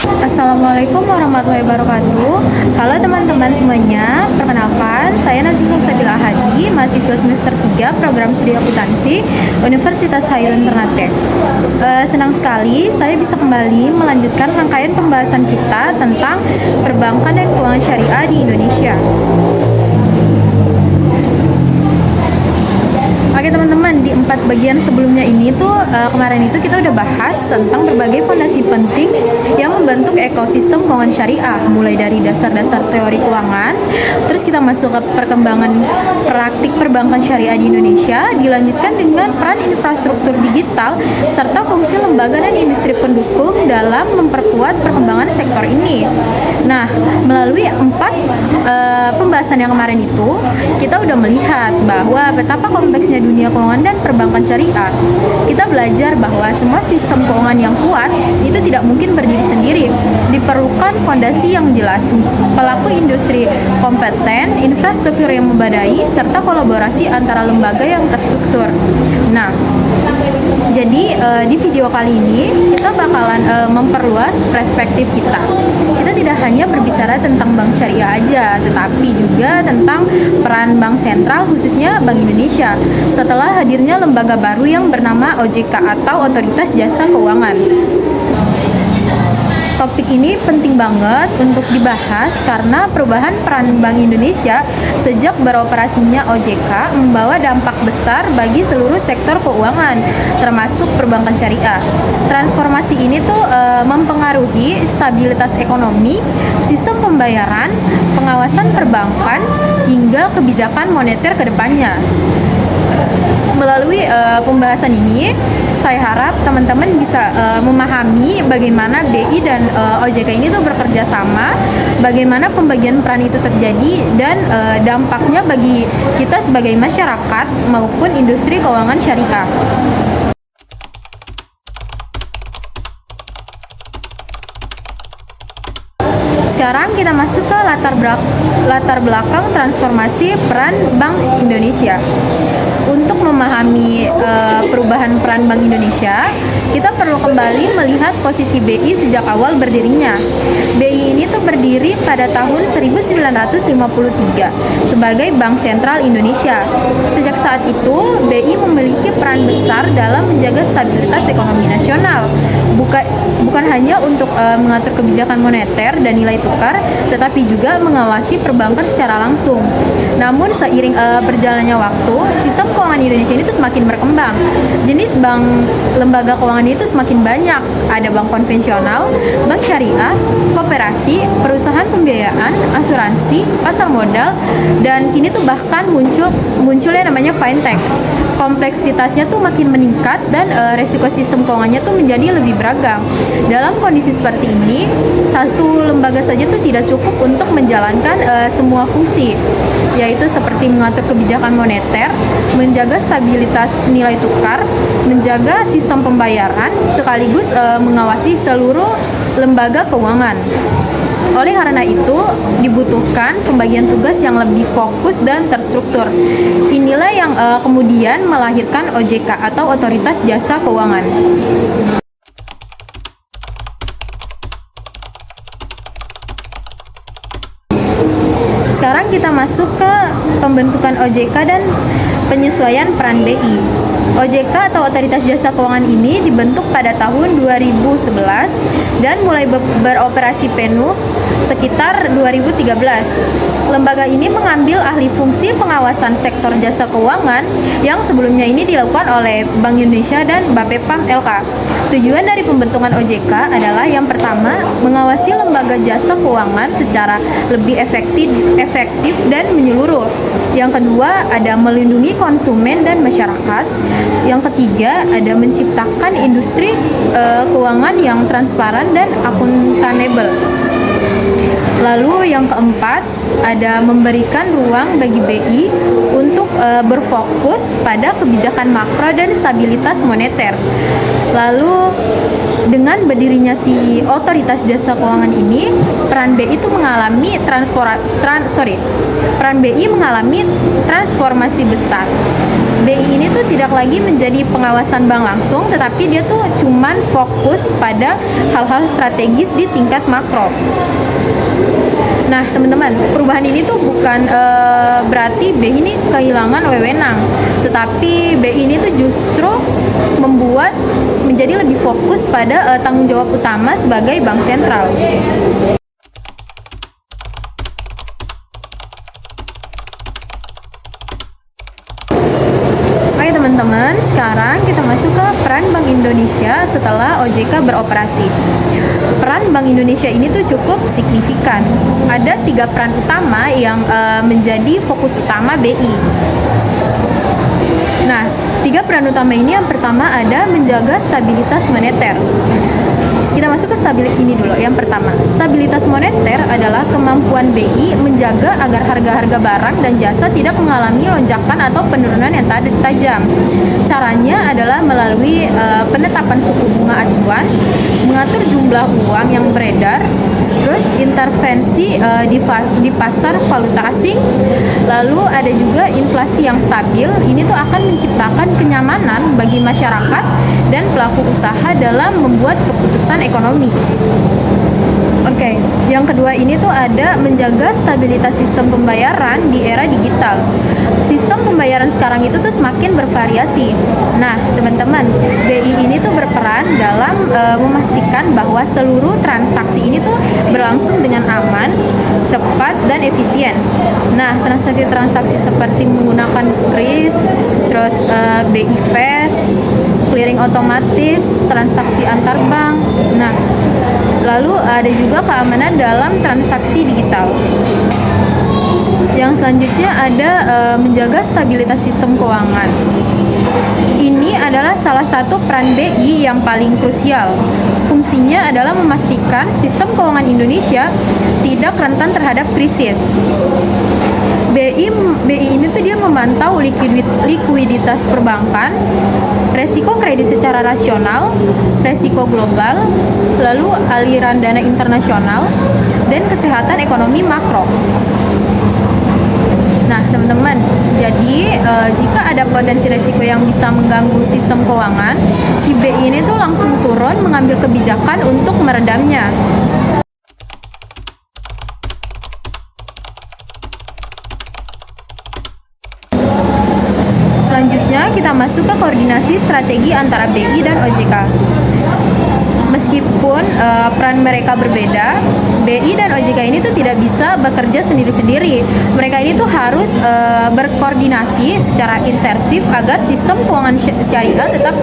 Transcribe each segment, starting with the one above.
Assalamualaikum warahmatullahi wabarakatuh. Halo teman-teman semuanya, perkenalkan saya Nazifah Sabila Hadi, mahasiswa semester 3 program studi akuntansi Universitas Hairun Ternate. Senang sekali saya bisa kembali melanjutkan rangkaian pembahasan kita tentang perbankan dan keuangan syariah di Indonesia. Oke teman-teman, di 4 bagian sebelumnya ini tuh kemarin itu kita udah bahas tentang berbagai fondasi penting yang membentuk ekosistem keuangan syariah, mulai dari dasar-dasar teori keuangan, terus kita masuk ke perkembangan praktik perbankan syariah di Indonesia, dilanjutkan dengan peran infrastruktur digital serta fungsi lembaga dan industri pendukung dalam memperkuat perkembangan sektor ini. Nah, melalui 4 pembahasan yang kemarin itu, kita udah melihat bahwa betapa kompleksnya dunia keuangan dan perbankan syariah. Kita belajar bahwa semua sistem keuangan yang kuat itu tidak mungkin berdiri sendiri. Diperlukan fondasi yang jelas, pelaku industri kompeten, infrastruktur yang memadai, serta kolaborasi antara lembaga yang terstruktur. Nah, jadi di video kali ini kita bakalan memperluas perspektif kita. Kita tidak hanya berbicara tentang bank syariah aja, tetapi juga tentang peran bank sentral khususnya Bank Indonesia setelah hadirnya lembaga baru yang bernama OJK atau Otoritas Jasa Keuangan. Topik ini penting banget untuk dibahas karena perubahan peran Bank Indonesia sejak beroperasinya OJK membawa dampak besar bagi seluruh sektor keuangan, termasuk perbankan syariah. Transformasi ini tuh mempengaruhi stabilitas ekonomi, sistem pembayaran, pengawasan perbankan, hingga kebijakan moneter ke depannya. Melalui pembahasan ini, saya harap teman-teman bisa memahami bagaimana BI dan OJK ini tuh bekerja sama, bagaimana pembagian peran itu terjadi, dan dampaknya bagi kita sebagai masyarakat maupun industri keuangan syariah. Sekarang kita masuk ke latar belakang transformasi peran Bank Indonesia. Untuk memahami perubahan peran Bank Indonesia, kita perlu kembali melihat posisi BI sejak awal berdirinya. BI ini tuh berdiri pada tahun 1953 sebagai Bank Sentral Indonesia. Sejak saat itu, BI memiliki peran besar dalam menjaga stabilitas ekonomi nasional. Bukan hanya untuk mengatur kebijakan moneter dan nilai tukar, tetapi juga mengawasi perbankan secara langsung. Namun seiring berjalannya waktu, sistem keuangan Indonesia ini tuh semakin berkembang. Jenis bank lembaga keuangan itu semakin banyak. Ada bank konvensional, bank syariah, koperasi, perusahaan pembiayaan, asuransi, pasar modal, dan kini tuh bahkan munculnya namanya fintech. Kompleksitasnya tuh makin meningkat dan resiko sistem keuangannya tuh menjadi lebih beragam. Dalam kondisi seperti ini, satu lembaga saja tuh tidak cukup untuk menjalankan semua fungsi, yaitu seperti mengatur kebijakan moneter, menjaga stabilitas nilai tukar, menjaga sistem pembayaran, sekaligus mengawasi seluruh lembaga keuangan. Oleh karena itu, dibutuhkan pembagian tugas yang lebih fokus dan terstruktur. Inilah yang kemudian melahirkan OJK atau Otoritas Jasa Keuangan. Sekarang kita masuk ke pembentukan OJK dan penyesuaian peran BI. OJK atau Otoritas Jasa Keuangan ini dibentuk pada tahun 2011 dan mulai beroperasi penuh sekitar 2013. Lembaga ini mengambil ahli fungsi pengawasan sektor jasa keuangan yang sebelumnya ini dilakukan oleh Bank Indonesia dan Bapepam LK. Tujuan dari pembentukan OJK adalah yang pertama, mengawasi lembaga jasa keuangan secara lebih efektif dan menyeluruh. Yang kedua, ada melindungi konsumen dan masyarakat. Yang ketiga, ada menciptakan industri keuangan yang transparan dan akuntabel. Lalu yang keempat, ada memberikan ruang bagi BI untuk berfokus pada kebijakan makro dan stabilitas moneter. Lalu Dengan berdirinya si otoritas jasa keuangan ini, peran BI itu mengalami peran BI mengalami transformasi besar. BI ini tuh tidak lagi menjadi pengawasan bank langsung, tetapi dia tuh cuman fokus pada hal-hal strategis di tingkat makro. Nah, teman-teman, perubahan ini tuh bukan berarti BI ini kehilangan wewenang, tetapi BI ini tuh justru membuat menjadi lebih fokus pada tanggung jawab utama sebagai bank sentral. Oke teman-teman, sekarang kita masuk ke peran Bank Indonesia setelah OJK beroperasi. Peran Bank Indonesia ini tuh cukup signifikan. Ada 3 peran utama yang menjadi fokus utama BI. Nah, 3 peran utama ini, yang pertama ada menjaga stabilitas moneter. Kita masuk ke ini dulu. Yang pertama, stabilitas moneter adalah kemampuan BI menjaga agar harga-harga barang dan jasa tidak mengalami lonjakan atau penurunan yang tajam. Caranya adalah melalui penetapan suku bunga acuan, mengatur jumlah uang yang beredar, terus intervensi di pasar valuta asing, lalu ada juga inflasi yang stabil. Ini tuh akan menciptakan kenyamanan bagi masyarakat dan pelaku usaha dalam membuat keputusan ekonomi. Oke, yang kedua ini tuh ada menjaga stabilitas sistem pembayaran di era digital. Sistem pembayaran sekarang itu tuh semakin bervariasi. Nah, teman-teman, BI ini tuh berperan dalam memastikan bahwa seluruh transaksi ini tuh berlangsung dengan aman, cepat, dan efisien. Nah, transaksi-transaksi seperti menggunakan kris, terus BI Fast, clearing otomatis, transaksi antar bank. Nah, lalu ada juga keamanan dalam transaksi digital. Yang selanjutnya ada menjaga stabilitas sistem keuangan. Ini adalah salah satu peran BI yang paling krusial. Fungsinya adalah memastikan sistem keuangan Indonesia tidak rentan terhadap krisis. BI ini tuh dia memantau likuiditas perbankan, resiko kredit secara rasional, resiko global, lalu aliran dana internasional, dan kesehatan ekonomi makro. Nah, teman-teman, jadi jika ada potensi resiko yang bisa mengganggu sistem keuangan, si BI ini tuh langsung turun mengambil kebijakan untuk meredamnya. Selanjutnya kita masuk ke koordinasi strategi antara BI dan OJK. Meskipun peran mereka berbeda, BI dan OJK ini tuh tidak bisa bekerja sendiri-sendiri. Mereka ini tuh harus berkoordinasi secara intensif agar sistem keuangan syariah tetap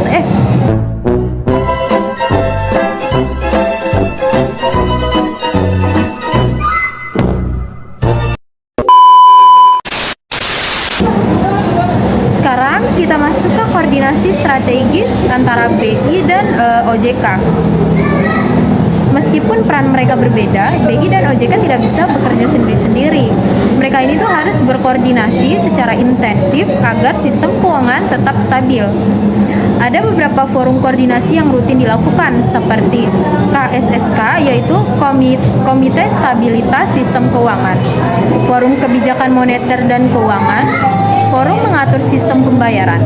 Sekarang kita masuk ke koordinasi strategis antara BI dan OJK. Meskipun peran mereka berbeda, BI dan OJK tidak bisa bekerja sendiri-sendiri. Mereka ini tuh harus berkoordinasi secara intensif agar sistem keuangan tetap stabil. Ada beberapa forum koordinasi yang rutin dilakukan, seperti KSSK, yaitu Komite Stabilitas Sistem Keuangan, Forum Kebijakan Moneter dan Keuangan, Forum Mengatur Sistem Pembayaran.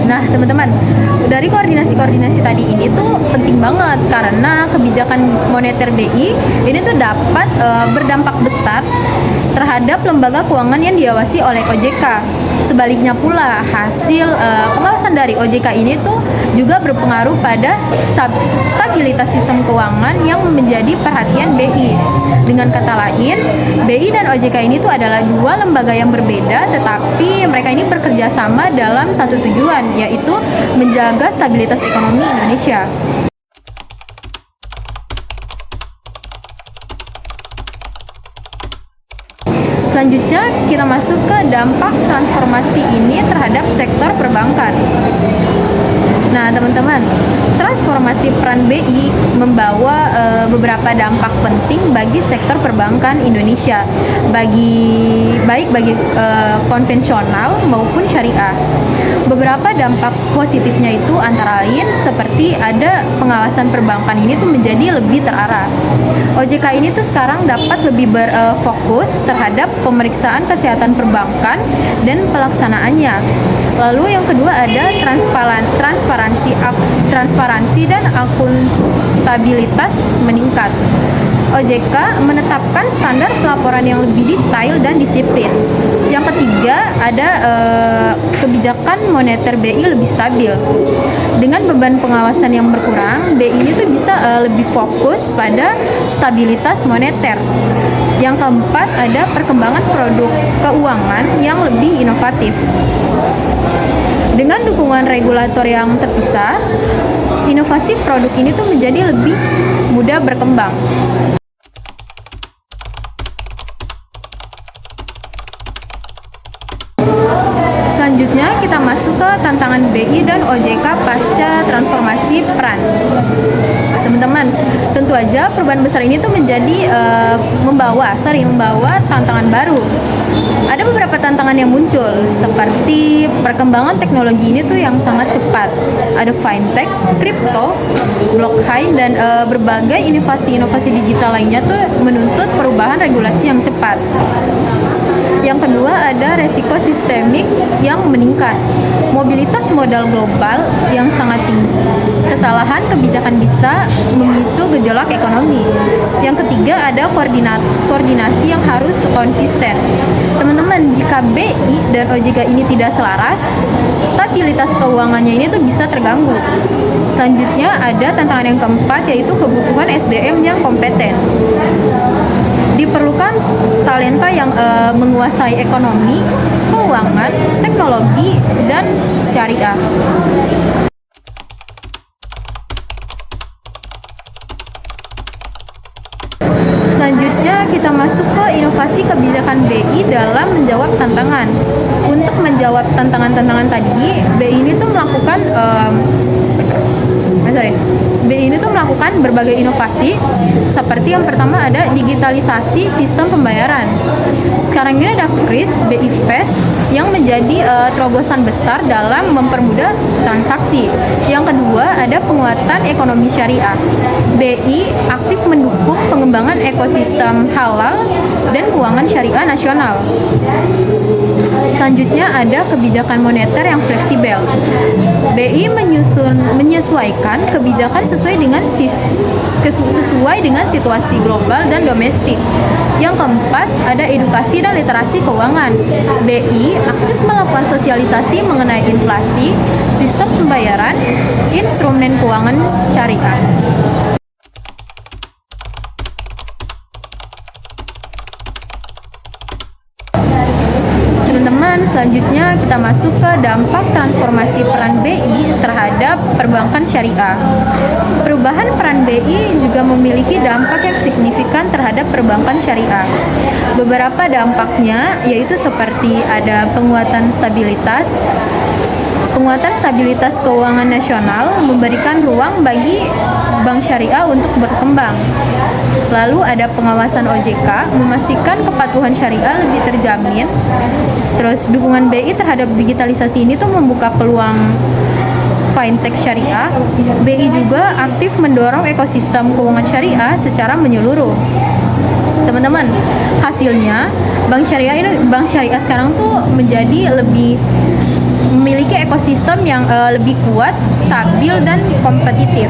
Nah, teman-teman, dari koordinasi-koordinasi tadi ini tuh penting banget karena kebijakan moneter BI ini tuh dapat berdampak besar terhadap lembaga keuangan yang diawasi oleh OJK. Sebaliknya pula, hasil pengawasan dari OJK ini tuh juga berpengaruh pada stabilitas sistem keuangan yang menjadi perhatian BI. Dengan kata lain, BI dan OJK ini tuh adalah dua lembaga yang berbeda, tetapi mereka ini bekerja sama dalam satu tujuan, yaitu menjaga stabilitas ekonomi Indonesia. Selanjutnya kita masuk ke dampak transformasi ini terhadap sektor perbankan. Nah, teman-teman, transformasi transformasi peran BI membawa beberapa dampak penting bagi sektor perbankan Indonesia, baik bagi konvensional maupun syariah. Beberapa dampak positifnya itu antara lain seperti ada pengawasan perbankan ini tuh menjadi lebih terarah. OJK ini tuh sekarang dapat lebih berfokus terhadap pemeriksaan kesehatan perbankan dan pelaksanaannya. Lalu yang kedua ada transparansi dan akuntabilitas meningkat. OJK menetapkan standar pelaporan yang lebih detail dan disiplin. Yang ketiga ada kebijakan moneter BI lebih stabil. Dengan beban pengawasan yang berkurang, BI ini tuh bisa lebih fokus pada stabilitas moneter. Yang keempat ada perkembangan produk keuangan yang lebih inovatif. Dengan dukungan regulator yang terpisah, inovasi produk ini tuh menjadi lebih mudah berkembang. Selanjutnya kita masuk ke tantangan BI dan OJK pasca transformasi peran. Teman-teman, tentu aja perubahan besar ini tuh menjadi membawa tantangan baru. Ada beberapa tantangan yang muncul seperti perkembangan teknologi ini tuh yang sangat cepat. Ada fintech, kripto, blockchain dan berbagai inovasi digital lainnya tuh menuntut perubahan regulasi yang cepat. Yang kedua ada resiko sistemik yang meningkat. Mobilitas modal global yang sangat tinggi. Kesalahan kebijakan bisa memicu gejolak ekonomi. Yang ketiga ada koordinasi yang harus konsisten. Teman-teman, jika BI dan OJK ini tidak selaras, stabilitas keuangannya ini tuh bisa terganggu. Selanjutnya ada tantangan yang keempat yaitu kebutuhan SDM yang kompeten. Diperlukan talenta yang menguasai ekonomi, keuangan, teknologi, dan syariah. Selanjutnya kita masuk ke inovasi kebijakan BI dalam menjawab tantangan. Untuk menjawab tantangan-tantangan tadi, BI ini tuh melakukan berbagai inovasi seperti yang pertama ada digitalisasi sistem pembayaran. Sekarang ini ada KRIS, BI Fast yang menjadi terobosan besar dalam mempermudah transaksi. Yang kedua ada penguatan ekonomi syariah. BI aktif mendukung pengembangan ekosistem halal dan keuangan syariah nasional. Selanjutnya ada kebijakan moneter yang fleksibel. BI menyesuaikan kebijakan sesuai dengan situasi global dan domestik. Yang keempat ada edukasi dan literasi keuangan. BI aktif melakukan sosialisasi mengenai inflasi, sistem pembayaran, instrumen keuangan syariah. Teman-teman, selanjutnya kita masuk ke dampak transformasi peran BI terhadap perbankan syariah. Perubahan peran BI juga memiliki dampak yang signifikan terhadap perbankan syariah. Beberapa dampaknya yaitu seperti ada penguatan stabilitas keuangan nasional, memberikan ruang bagi bank syariah untuk berkembang. Lalu ada pengawasan OJK, memastikan kepatuhan syariah lebih terjamin. Terus dukungan BI terhadap digitalisasi ini tuh membuka peluang fintech syariah. BI juga aktif mendorong ekosistem keuangan syariah secara menyeluruh. Teman-teman, hasilnya bank syariah sekarang tuh menjadi memiliki ekosistem yang lebih kuat, stabil dan kompetitif.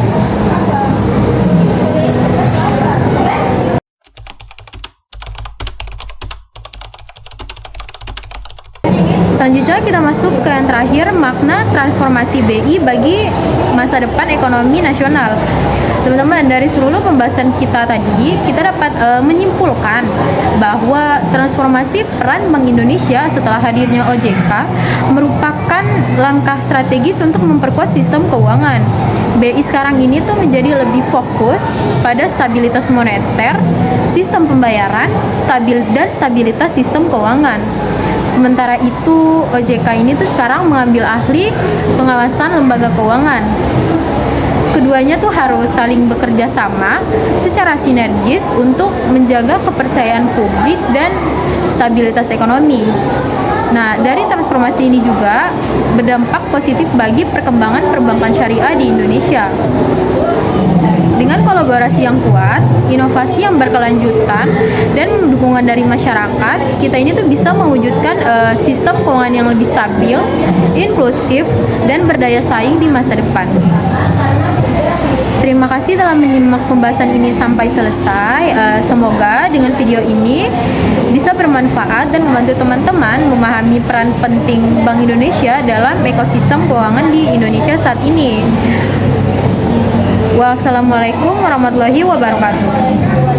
Selanjutnya kita masuk ke yang terakhir, makna transformasi BI bagi masa depan ekonomi nasional. Teman-teman, dari seluruh pembahasan kita tadi, kita dapat menyimpulkan bahwa transformasi peran Bank Indonesia setelah hadirnya OJK merupakan langkah strategis untuk memperkuat sistem keuangan. BI sekarang ini tuh menjadi lebih fokus pada stabilitas moneter, sistem pembayaran, dan stabilitas sistem keuangan. Sementara itu, OJK ini tuh sekarang mengambil ahli pengawasan lembaga keuangan. keduanya tuh harus saling bekerja sama secara sinergis untuk menjaga kepercayaan publik dan stabilitas ekonomi. Nah, dari transformasi ini juga berdampak positif bagi perkembangan perbankan syariah di Indonesia. Dengan kolaborasi yang kuat, inovasi yang berkelanjutan, dan dukungan dari masyarakat, kita ini tuh bisa mewujudkan sistem keuangan yang lebih stabil, inklusif, dan berdaya saing di masa depan. Terima kasih telah menyimak pembahasan ini sampai selesai. Semoga dengan video ini bisa bermanfaat dan membantu teman-teman memahami peran penting Bank Indonesia dalam ekosistem keuangan di Indonesia saat ini. Wassalamualaikum warahmatullahi wabarakatuh.